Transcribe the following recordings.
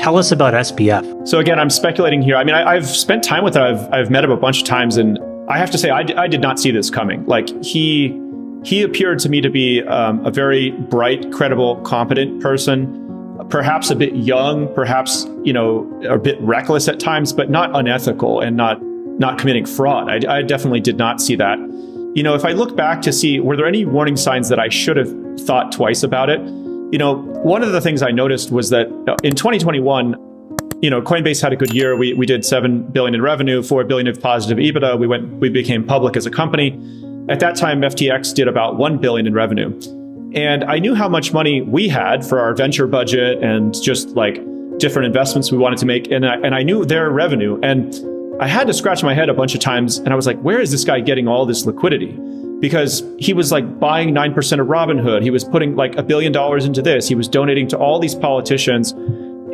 Tell us about SBF. So again, I'm speculating here. I mean, I've spent time with him. I've met him a bunch of times, and I have to say, I did not see this coming. Like he appeared to me to be a very bright, credible, competent person. Perhaps a bit young, perhaps, a bit reckless at times, but not unethical and not committing fraud. I definitely did not see that. If I look back to see, were there any warning signs that I should have thought twice about it? One of the things I noticed was that in 2021, Coinbase had a good year. We did $7 billion in revenue, $4 billion of positive EBITDA. We became public as a company. At that time, FTX did about $1 billion in revenue. And I knew how much money we had for our venture budget and just like different investments we wanted to make. And I knew their revenue. And I had to scratch my head a bunch of times. And I was like, where is this guy getting all this liquidity? Because he was like buying 9% of Robinhood. He was putting like $1 billion into this. He was donating to all these politicians.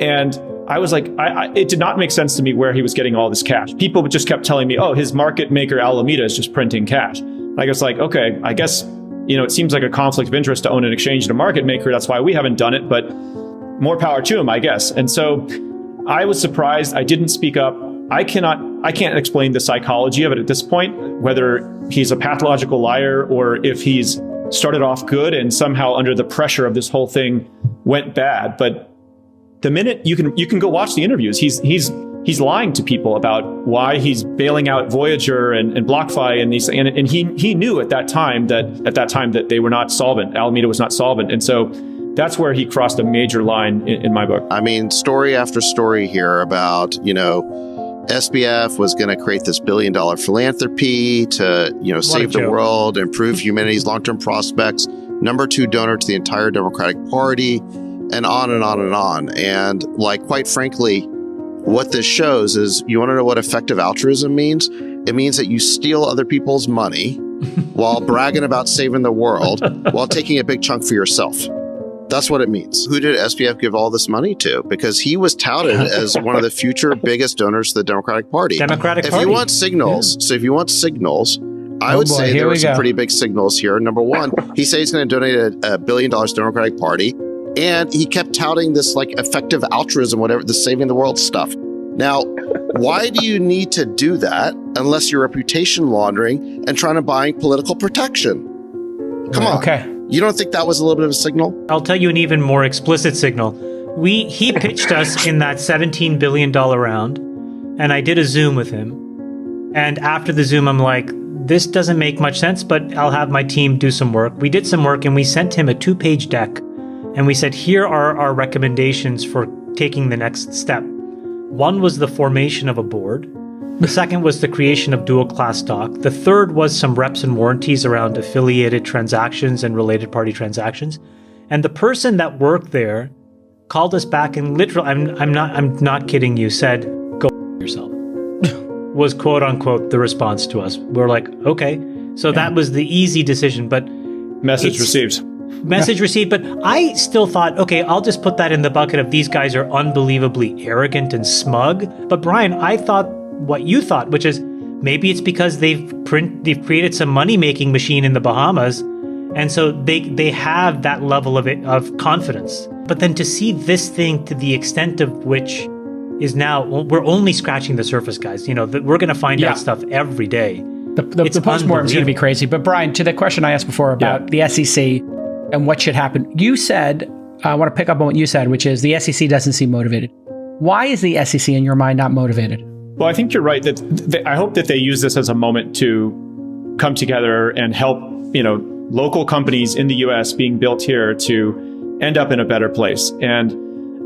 And I was like, it did not make sense to me where he was getting all this cash. People just kept telling me, oh, his market maker Alameda is just printing cash. I was like, okay, I guess, it seems like a conflict of interest to own an exchange and a market maker. That's why we haven't done it, but more power to him, I guess. And so I was surprised. I didn't speak up. I can't explain the psychology of it at this point, whether he's a pathological liar or if he's started off good and somehow under the pressure of this whole thing went bad. But the minute you can go watch the interviews, he's lying to people about why he's bailing out Voyager and BlockFi and he knew at that time that they were not solvent. Alameda was not solvent. And so that's where he crossed a major line in my book. I mean, story after story here about, SBF was going to create this $1 billion philanthropy to, save the world, improve humanity's long-term prospects, number 2 donor to the entire Democratic Party, and on and on and on. And quite frankly, what this shows is, you want to know what effective altruism means? It means that you steal other people's money while bragging about saving the world while taking a big chunk for yourself. That's what it means. Who did SBF give all this money to? Because he was touted as one of the future biggest donors to the Democratic Party. If you want signals, I would say there were some pretty big signals here. Number one, he said he's going to donate $1 billion to the Democratic Party. And he kept touting this effective altruism, whatever, the saving the world stuff. Now, why do you need to do that unless you're reputation laundering and trying to buy political protection? Come on. Okay. You don't think that was a little bit of a signal? I'll tell you an even more explicit signal. He pitched us in that $17 billion round, and I did a Zoom with him. And after the Zoom, I'm like, this doesn't make much sense, but I'll have my team do some work. We did some work, and we sent him a 2-page deck. And we said, here are our recommendations for taking the next step. One was the formation of a board. The second was the creation of dual-class stock. The third was some reps and warranties around affiliated transactions and related party transactions. And the person that worked there called us back and literally, I'm not kidding you, said, go yourself. Was quote unquote the response to us. We're like, okay. So that was the easy decision, but message received. Message received, but I still thought, okay, I'll just put that in the bucket of these guys are unbelievably arrogant and smug. But Brian, I thought what you thought, which is maybe it's because they've created some money-making machine in the Bahamas, and so they have that level of confidence. But then to see this thing to the extent of which is now, we're only scratching the surface, guys. We're going to find out stuff every day. The postmortem is going to be crazy. But Brian, to the question I asked before about the SEC and what should happen, you said, I want to pick up on what you said, which is the SEC doesn't seem motivated. Why is the SEC, in your mind, not motivated? Well, I think you're right. I hope that they use this as a moment to come together and help, local companies in the U.S. being built here to end up in a better place. And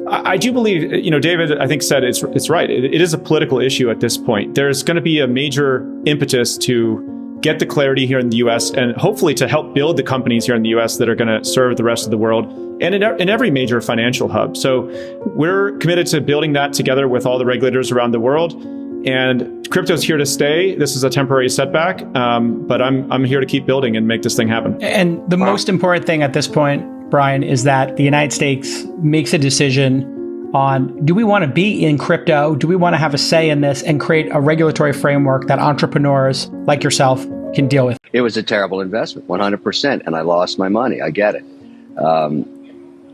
I do believe, David, I think said it's right. It is a political issue at this point. There's going to be a major impetus to get the clarity here in the U.S. and hopefully to help build the companies here in the U.S. that are going to serve the rest of the world and in every major financial hub. So we're committed to building that together with all the regulators around the world. And crypto's here to stay. This is a temporary setback, but I'm here to keep building and make this thing happen. And the most important thing at this point, Brian, is that the United States makes a decision on, do we want to be in crypto? Do we want to have a say in this and create a regulatory framework that entrepreneurs like yourself can deal with? It was a terrible investment, 100%. And I lost my money. I get it.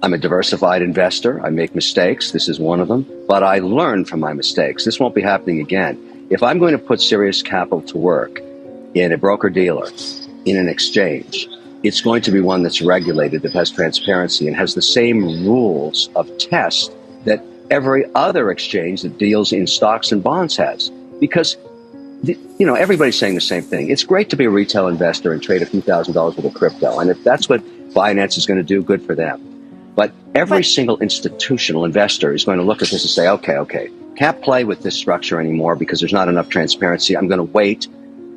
I'm a diversified investor. I make mistakes. This is one of them. But I learn from my mistakes. This won't be happening again. If I'm going to put serious capital to work in a broker-dealer, in an exchange, it's going to be one that's regulated, that has transparency, and has the same rules of test that every other exchange that deals in stocks and bonds has. Because everybody's saying the same thing. It's great to be a retail investor and trade a few $1,000s worth of crypto. And if that's what Binance is going to do, good for them. But every single institutional investor is going to look at this and say, okay, can't play with this structure anymore because there's not enough transparency. I'm going to wait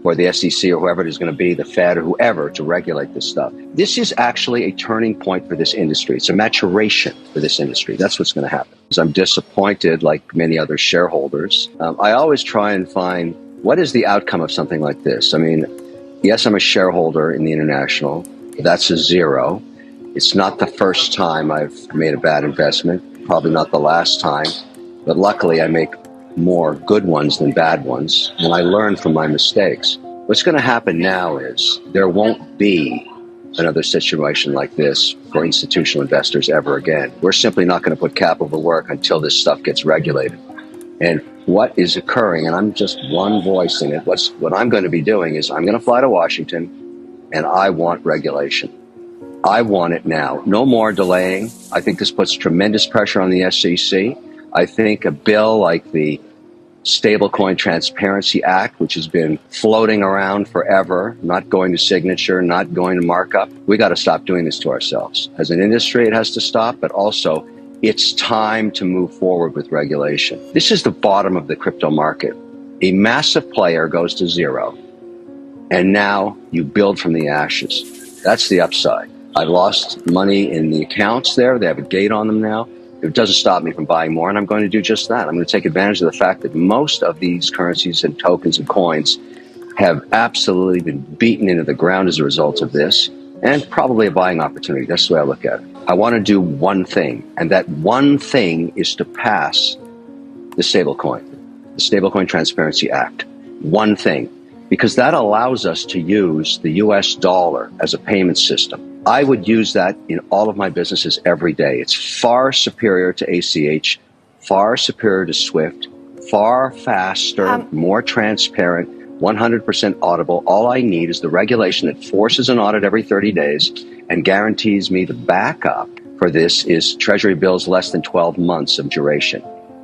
for the SEC or whoever it is going to be, the Fed or whoever, to regulate this stuff. This is actually a turning point for this industry. It's a maturation for this industry. That's what's going to happen. I'm disappointed, like many other shareholders. I always try and find what is the outcome of something like this. I mean, yes, I'm a shareholder in the International. That's a zero. It's not the first time I've made a bad investment, probably not the last time, but luckily I make more good ones than bad ones, and I learn from my mistakes. What's going to happen now is there won't be another situation like this for institutional investors ever again. We're simply not going to put capital to work until this stuff gets regulated. And what is occurring, and I'm just one voice in it, what I'm going to be doing is I'm going to fly to Washington, and I want regulation. I want it now. No more delaying. I think this puts tremendous pressure on the SEC. I think a bill like the Stablecoin Transparency Act, which has been floating around forever, not going to signature, not going to markup, we got to stop doing this to ourselves. As an industry, it has to stop, but also it's time to move forward with regulation. This is the bottom of the crypto market. A massive player goes to zero, and now you build from the ashes. That's the upside. I lost money in the accounts there. They have a gate on them now. It doesn't stop me from buying more, and I'm going to do just that. I'm going to take advantage of the fact that most of these currencies and tokens and coins have absolutely been beaten into the ground as a result of this, and probably a buying opportunity. That's the way I look at it. I want to do one thing, and that one thing is to pass the Stablecoin Transparency Act. One thing, because that allows us to use the US dollar as a payment system. I would use that in all of my businesses every day. It's far superior to ACH, far superior to SWIFT, far faster, more transparent, 100% audible. All I need is the regulation that forces an audit every 30 days and guarantees me the backup for this is Treasury bills less than 12 months of duration.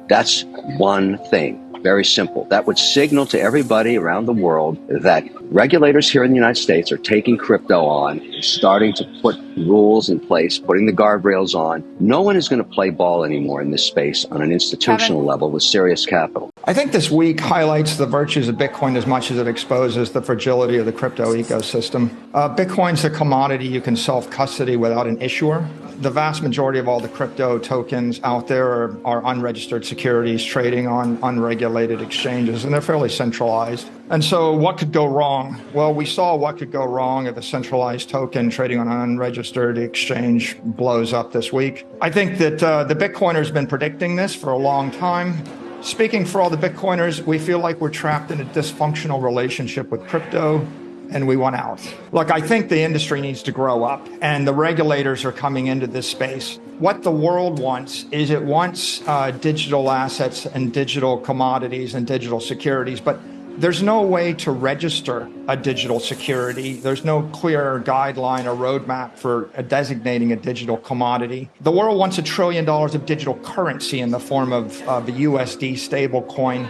That's one thing. Very simple. That would signal to everybody around the world that regulators here in the United States are taking crypto on, starting to put rules in place, putting the guardrails on. No one is going to play ball anymore in this space on an institutional level with serious capital. I think this week highlights the virtues of Bitcoin as much as it exposes the fragility of the crypto ecosystem. Bitcoin's a commodity you can self-custody without an issuer. The vast majority of all the crypto tokens out there are unregistered securities trading on unregulated exchanges, and they're fairly centralized. And so what could go wrong? Well, we saw what could go wrong if a centralized token trading on an unregistered exchange blows up this week. I think that the Bitcoiners have been predicting this for a long time. Speaking for all the Bitcoiners, we feel like we're trapped in a dysfunctional relationship with crypto, and we want out. Look, I think the industry needs to grow up, and the regulators are coming into this space. What the world wants is it wants digital assets and digital commodities and digital securities, but there's no way to register a digital security. There's no clear guideline or roadmap for designating a digital commodity. The world wants $1 trillion of digital currency in the form of the USD stablecoin.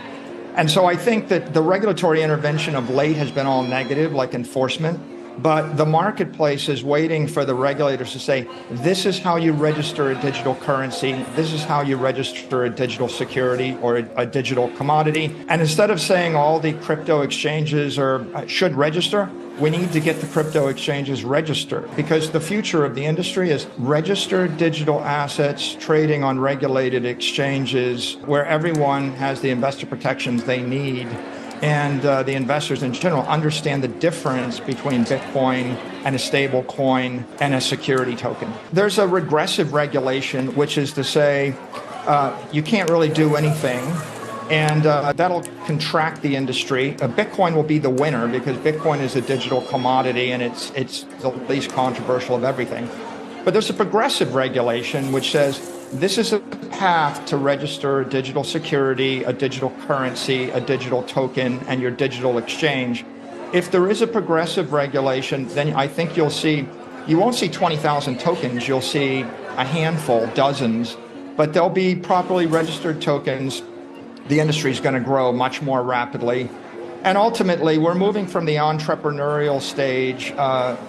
And so I think that the regulatory intervention of late has been all negative, like enforcement. But the marketplace is waiting for the regulators to say, this is how you register a digital currency. This is how you register a digital security or a digital commodity. And instead of saying all the crypto exchanges should register, we need to get the crypto exchanges registered, because the future of the industry is registered digital assets trading on regulated exchanges where everyone has the investor protections they need. And the investors in general understand the difference between Bitcoin and a stable coin and a security token. There's a regressive regulation, which is to say you can't really do anything, and that'll contract the industry. Bitcoin will be the winner because Bitcoin is a digital commodity and it's the least controversial of everything. But there's a progressive regulation which says this is a path to register a digital security, a digital currency, a digital token, and your digital exchange. If there is a progressive regulation, then I think you won't see 20,000 tokens, you'll see a handful, dozens, but they'll be properly registered tokens. The industry is going to grow much more rapidly. And ultimately, we're moving from the entrepreneurial stage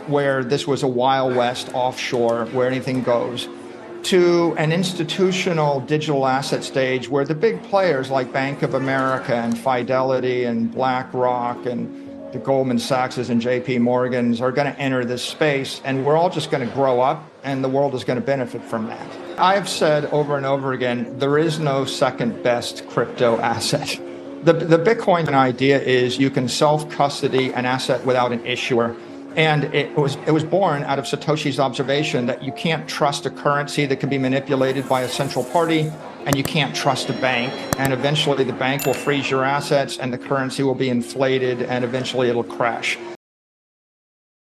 where this was a Wild West offshore where anything goes, to an institutional digital asset stage where the big players like Bank of America and Fidelity and BlackRock and the Goldman Sachs and JP Morgans are going to enter this space, and we're all just going to grow up, and the world is going to benefit from that. I've said over and over again, there is no second best crypto asset. The Bitcoin idea is you can self-custody an asset without an issuer. And it was born out of Satoshi's observation that you can't trust a currency that can be manipulated by a central party, and you can't trust a bank. And eventually the bank will freeze your assets and the currency will be inflated and eventually it'll crash.